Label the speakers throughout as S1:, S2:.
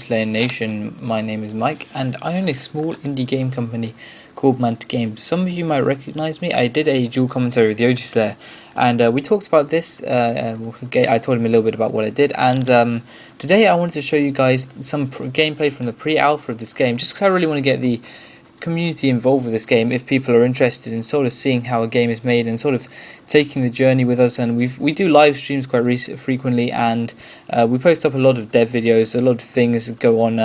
S1: Slayer Nation. My name is Mike and I own a small indie game company called Manta Games. Some of you might recognise me. I did a dual commentary with the Slayer and we talked about this. I told him a little bit about what I did, and today I wanted to show you guys some gameplay from the pre-alpha of this game, just because I really want to get the community involved with this game if people are interested in sort of seeing how a game is made and sort of taking the journey with us. And we do live streams quite frequently, and we post up a lot of dev videos, a lot of things that go on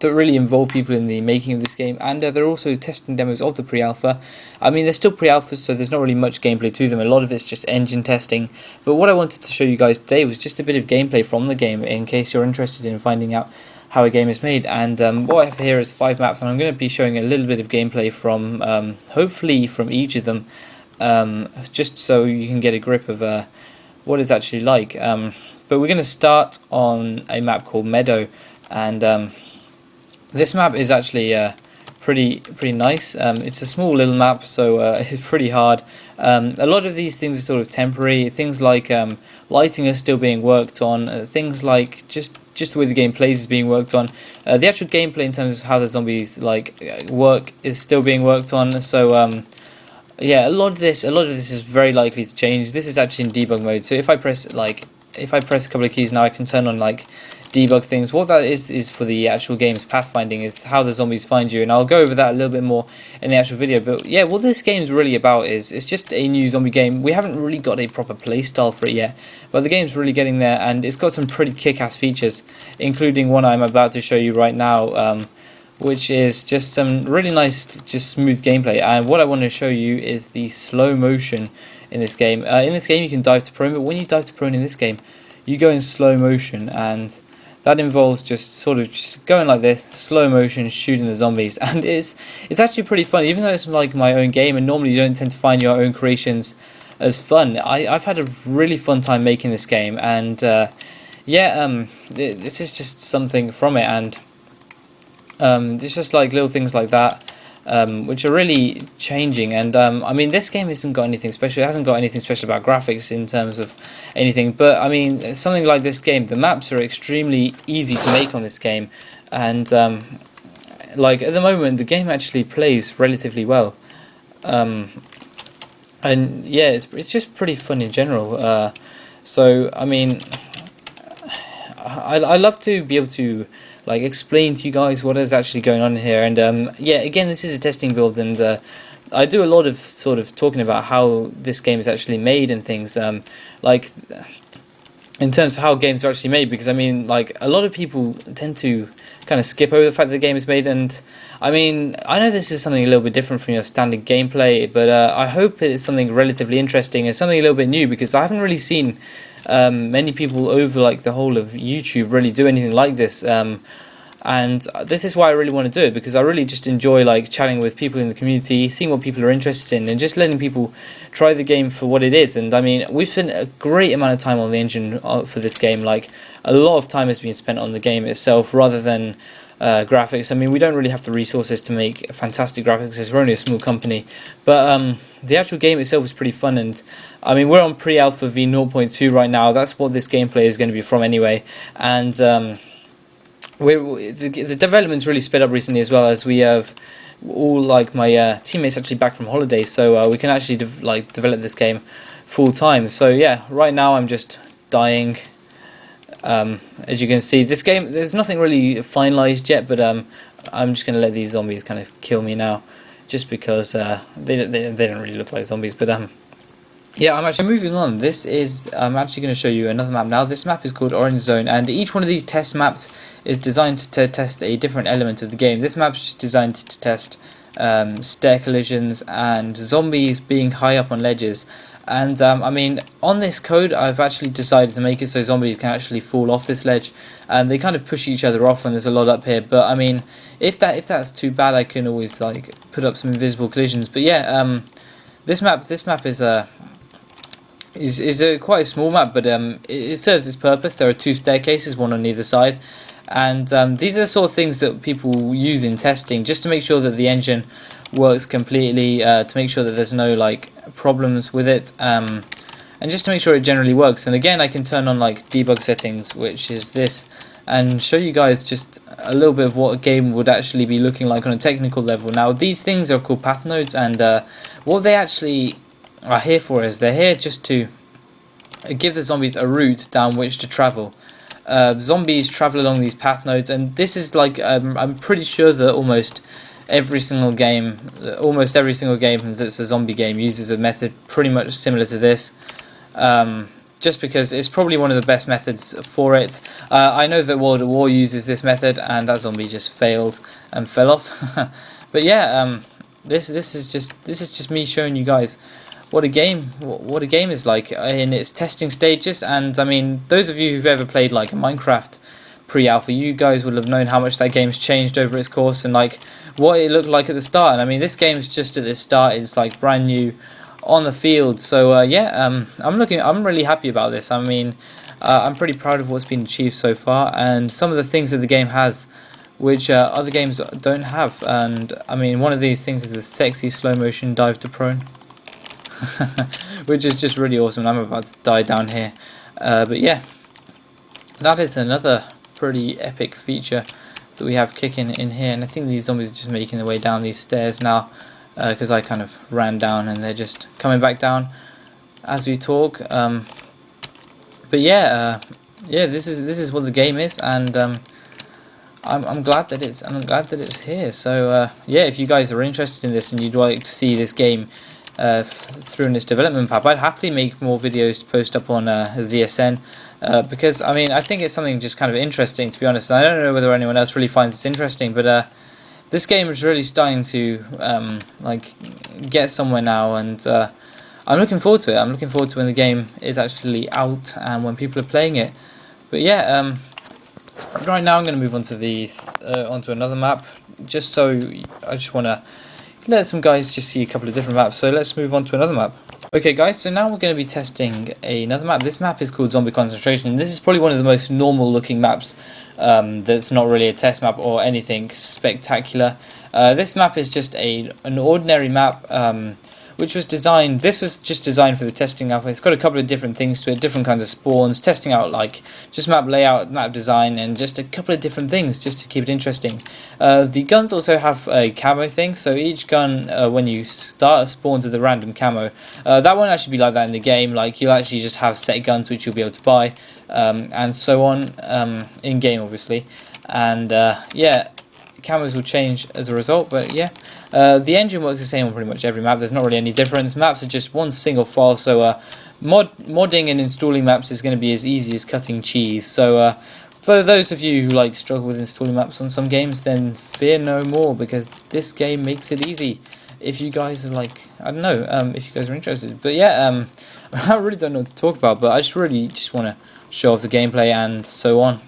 S1: that really involve people in the making of this game, and they're also testing demos of the pre-alpha. I mean, they're still pre-alphas, so there's not really much gameplay to them. A lot of it's just engine testing, but what I wanted to show you guys today was just a bit of gameplay from the game in case you're interested in finding out how a game is made. And what I have here is 5 maps, and I'm going to be showing a little bit of gameplay from hopefully from each of them, just so you can get a grip of what it's actually like. But we're going to start on a map called Meadow, and this map is actually pretty nice. It's a small little map, so it's pretty hard. A lot of these things are sort of temporary. Things like lighting is still being worked on. Things like just the way the game plays is being worked on. The actual gameplay in terms of how the zombies work is still being worked on. So yeah, a lot of this is very likely to change. This is actually in debug mode. So if I press a couple of keys now, I can turn on debug things. What that is for the actual game's pathfinding is how the zombies find you, and I'll go over that a little bit more in the actual video. But yeah, what this game's really about is it's just a new zombie game. We haven't really got a proper playstyle for it yet, but the game's really getting there, and it's got some pretty kick-ass features, including one I'm about to show you right now, which is just some really nice, just smooth gameplay. And what I want to show you is the slow motion in this game. In this game you can dive to prone, but when you dive to prone in this game, you go in slow motion, and that involves just sort of just going like this, slow motion, shooting the zombies, and it's actually pretty fun. Even though it's like my own game, and normally you don't tend to find your own creations as fun, I've had a really fun time making this game, and yeah, this is just something from it, and there's just like little things like that, which are really changing. And I mean, this game hasn't got anything special. It hasn't got anything special about graphics in terms of anything, but I mean, something like this game, the maps are extremely easy to make on this game, and like at the moment the game actually plays relatively well, and yeah, it's just pretty fun in general. So I mean, I love to be able to explain to you guys what is actually going on here. And yeah, again, this is a testing build, and I do a lot of sort of talking about how this game is actually made and things, like in terms of how games are actually made, because I mean, like, a lot of people tend to kind of skip over the fact that the game is made. And I mean, I know this is something a little bit different from your standard gameplay, but I hope it is something relatively interesting and something a little bit new, because I haven't really seen many people over the whole of YouTube really do anything like this, and this is why I really want to do it, because I really just enjoy chatting with people in the community, seeing what people are interested in, and just letting people try the game for what it is. And I mean, we've spent a great amount of time on the engine for this game. Like, a lot of time has been spent on the game itself rather than graphics. I mean, we don't really have the resources to make fantastic graphics, as we're only a small company, but the actual game itself is pretty fun. And I mean, we're on pre-alpha v0.2 right now. That's what this gameplay is going to be from anyway, and the development's really sped up recently, as well as we have all my teammates actually back from holiday, so we can actually develop this game full time. So yeah, right now I'm just dying. As you can see, this game, there's nothing really finalized yet, but I'm just going to let these zombies kind of kill me now, just because they don't really look like zombies. But yeah, I'm actually moving on. I'm actually going to show you another map now. This map is called Orange Zone, and each one of these test maps is designed to test a different element of the game. This map's just designed to test stair collisions and zombies being high up on ledges. And I mean, on this code, I've actually decided to make it so zombies can actually fall off this ledge, and they kind of push each other off when there's a lot up here. But I mean, if that's too bad, I can always put up some invisible collisions. But yeah, this map is quite a small map, but it serves its purpose. There are 2 staircases, one on either side, and these are the sort of things that people use in testing, just to make sure that the engine works completely, to make sure that there's no problems with it, and just to make sure it generally works. And again, I can turn on like debug settings, which is this, and show you guys just a little bit of what a game would actually be looking like on a technical level. Now these things are called path nodes, and what they actually are here for is they're here just to give the zombies a route down which to travel. Zombies travel along these path nodes, and this is like I'm pretty sure that almost every single game that's a zombie game uses a method pretty much similar to this. Just because it's probably one of the best methods for it. I know that World at War uses this method, and that zombie just failed and fell off. But yeah, this is just me showing you guys what a game is like in its testing stages. And I mean, those of you who've ever played like a Minecraft pre-alpha, you guys will have known how much that game's changed over its course and like what it looked like at the start. And I mean, this game's just at the start, it's like brand new on the field. So yeah, I'm really happy about this. I mean, I'm pretty proud of what's been achieved so far, and some of the things that the game has which other games don't have. And I mean, one of these things is the sexy slow motion dive to prone, which is just really awesome. I'm about to die down here, but yeah, that is another pretty epic feature that we have kicking in here. And I think these zombies are just making their way down these stairs now, because I kind of ran down and they're just coming back down as we talk. But yeah, this is what the game is, and I'm glad that it's here. So yeah, if you guys are interested in this and you'd like to see this game through in its development path, I'd happily make more videos to post up on ZSN, because I mean, I think it's something just kind of interesting, to be honest. I don't know whether anyone else really finds this interesting, but this game is really starting to like get somewhere now, and I'm looking forward to it. I'm looking forward to when the game is actually out and when people are playing it. But yeah, right now I'm going to move on to onto another map, just so I just want to let some guys just see a couple of different maps. So let's move on to another map. Okay guys, so now we're going to be testing another map. This map is called Zombie Concentration, and this is probably one of the most normal looking maps that's not really a test map or anything spectacular. This map is just an ordinary map, which was designed. This was just designed for the testing alpha. It's got a couple of different things to it, different kinds of spawns, testing out like just map layout, map design, and just a couple of different things just to keep it interesting. The guns also have a camo thing, so each gun when you start spawns with a random camo. That won't actually be like that in the game. Like, you'll actually just have set guns which you'll be able to buy, and so on, in game obviously. And yeah, camos will change as a result, but yeah, the engine works the same on pretty much every map. There's not really any difference. Maps are just one single file, so modding and installing maps is going to be as easy as cutting cheese. So for those of you who like struggle with installing maps on some games, then fear no more, because this game makes it easy. If you guys are like, I don't know, if you guys are interested. But yeah, I really don't know what to talk about, but I just really want to show off the gameplay and so on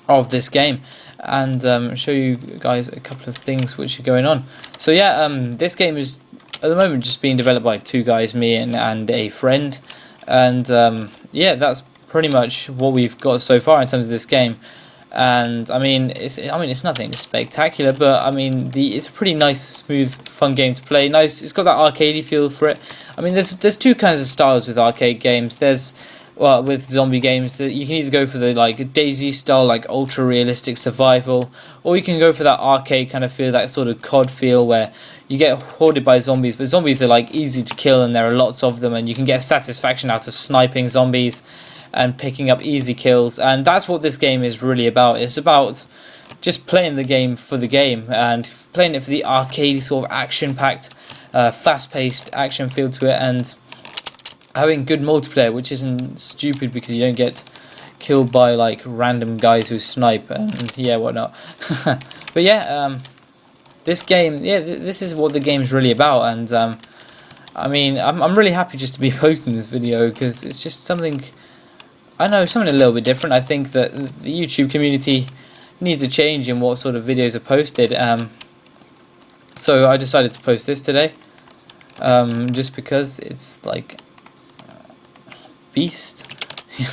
S1: of this game, and show you guys a couple of things which are going on. So yeah, this game is at the moment just being developed by two guys, me and a friend, and yeah, that's pretty much what we've got so far in terms of this game. And I mean, it's nothing spectacular, but I mean, it's a pretty nice, smooth, fun game to play. Nice, it's got that arcadey feel for it. I mean, there's two kinds of styles with arcade games. There's, well, with zombie games, that you can either go for the like DayZ style, like ultra realistic survival, or you can go for that arcade kind of feel, that sort of COD feel, where you get hoarded by zombies, but zombies are like easy to kill and there are lots of them, and you can get satisfaction out of sniping zombies and picking up easy kills. And that's what this game is really about. It's about just playing the game for the game, and playing it for the arcade sort of action-packed, fast-paced action feel to it, and having good multiplayer, which isn't stupid because you don't get killed by like random guys who snipe and yeah, whatnot. But yeah, this game, yeah, this is what the game's really about. And I mean, I'm really happy just to be posting this video, because it's just something, I know, something a little bit different. I think that the YouTube community needs a change in what sort of videos are posted. So I decided to post this today, just because it's like beast.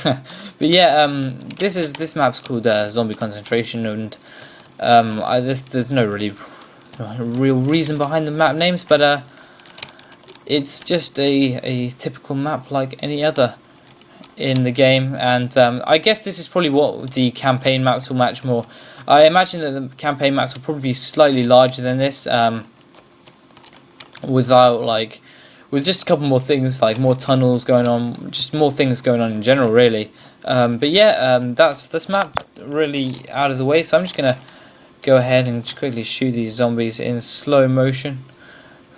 S1: But yeah, this map's called Zombie Concentration, and there's no real reason behind the map names, but it's just a typical map like any other in the game, and I guess this is probably what the campaign maps will match more. I imagine that the campaign maps will probably be slightly larger than this, without like, with just a couple more things, like more tunnels going on, just more things going on in general, really. But yeah, that's this map really out of the way, so I'm just gonna go ahead and just quickly shoot these zombies in slow motion,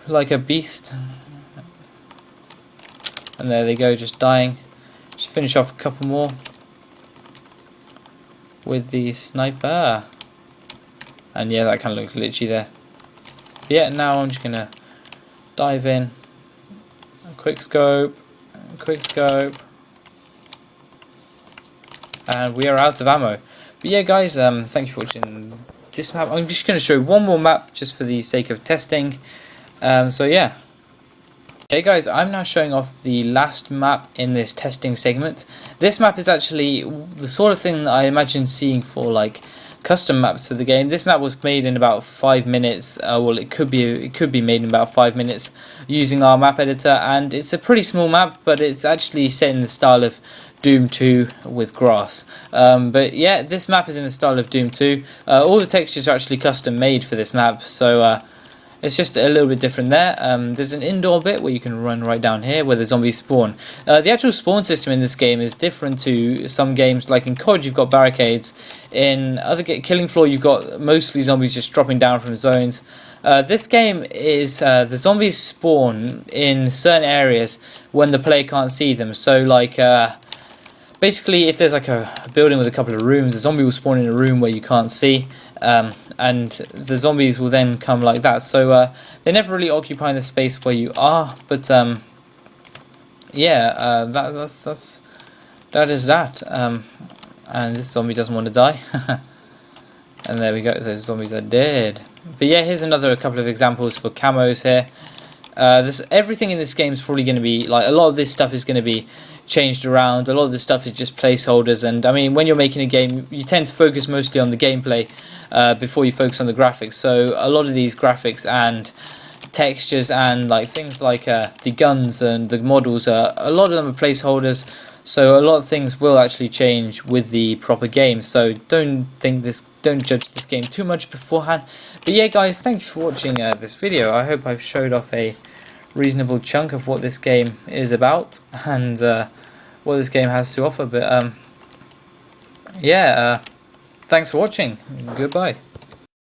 S1: like a beast. And there they go, just dying. Just finish off a couple more with the sniper. And yeah, that kind of looked glitchy there. But yeah, now I'm just gonna dive in. Quick scope. And we are out of ammo. But yeah, guys, thank you for watching this map. I'm just going to show one more map just for the sake of testing. So yeah. Okay guys, I'm now showing off the last map in this testing segment. This map is actually the sort of thing that I imagine seeing for like custom maps for the game. This map was made in about 5 minutes. Well, it could be made in about 5 minutes using our map editor, and it's a pretty small map, but it's actually set in the style of Doom 2 with grass. But yeah, this map is in the style of Doom 2. All the textures are actually custom made for this map, so it's just a little bit different there. There's an indoor bit where you can run right down here where the zombies spawn. The actual spawn system in this game is different to some games. Like in COD you've got barricades. In other Killing Floor you've got mostly zombies just dropping down from zones. This game is the zombies spawn in certain areas when the player can't see them. So like basically if there's like a building with a couple of rooms, a zombie will spawn in a room where you can't see. And the zombies will then come like that. So they never really occupy the space where you are. But yeah, that is that. And this zombie doesn't want to die. And there we go. Those zombies are dead. But yeah, here's another couple of examples for camos here. Everything in this game is probably going to be like a lot of this stuff is going to be changed around. A lot of this stuff is just placeholders, and I mean when you're making a game you tend to focus mostly on the gameplay before you focus on the graphics. So a lot of these graphics and textures and like things like the guns and the models a lot of them are placeholders, so a lot of things will actually change with the proper game. So don't judge this game too much beforehand. But yeah guys, thank you for watching this video. I hope I've showed off a reasonable chunk of what this game is about and what this game has to offer. But yeah, thanks for watching. Goodbye.